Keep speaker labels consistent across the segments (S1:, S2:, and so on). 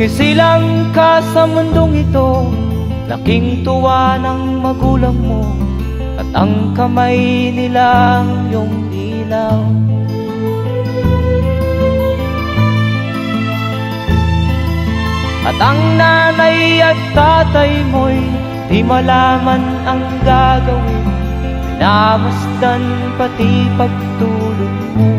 S1: Sumisilang ka sa mundong ito, laking tuwa ng magulang mo, at ang kamay nila iyong ilaw. At ang nanay at tatay mo'y di malaman ang gagawin, minamasdan pati pagtulog mo.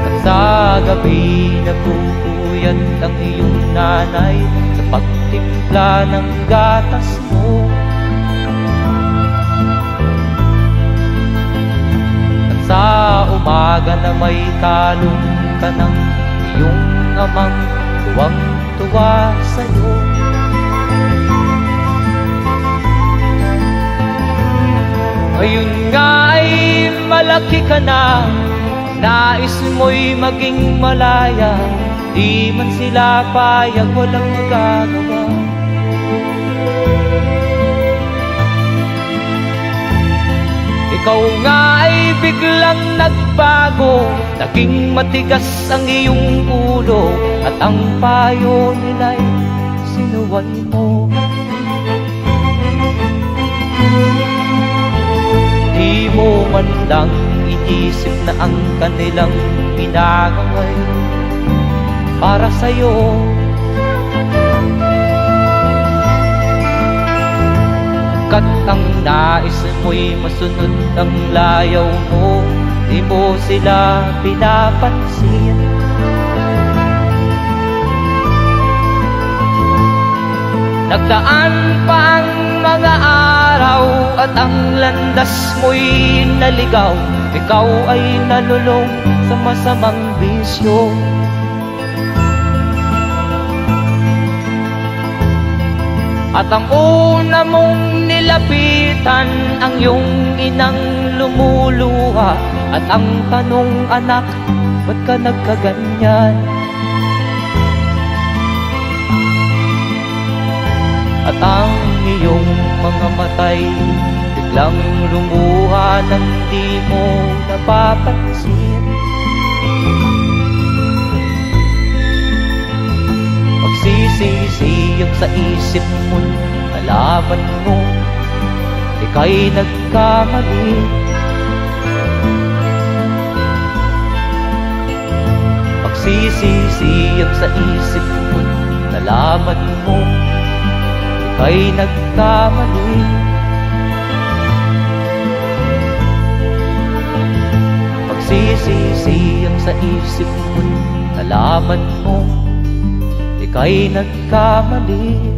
S1: At sa gabi nagpupuyat ang iyong nanay sa pagtimpla ng gatas mo. At sa umaga na may talong ka ng iyong amang tuwang-tuwa sa'yo. Ngayon nga ay malaki ka na, nais mo'y maging malaya, di man sila payag, walang magagawa. Ikaw nga ay biglang nagbago, naging matigas ang iyong ulo, at ang payo nila'y sinuway mo. Di mo man lang iisip na ang kanilang pinagaway para sa'yo. Kat ang nais mo'y masunod ang layaw mo, di mo sila pinapansin. Nagdaan pa ang mga araw at ang landas mo'y naligaw, ikaw ay nalulong sa masamang bisyo. At ang una mong nilapitan ang iyong inang lumuluha, at ang tanong, anak, ba't ka nagkaganyan? At ang iyong mga matay biglang lumuha nang di mo napapansin. Magsisisiyag sa isip mo, nalaman mo ika'y nagkamali. Magsisisiyag sa isip mo, nalaman mo ika'y nagkamali. Magsisisiyag sa isip mo, nalaman mo ika'y nagkamali.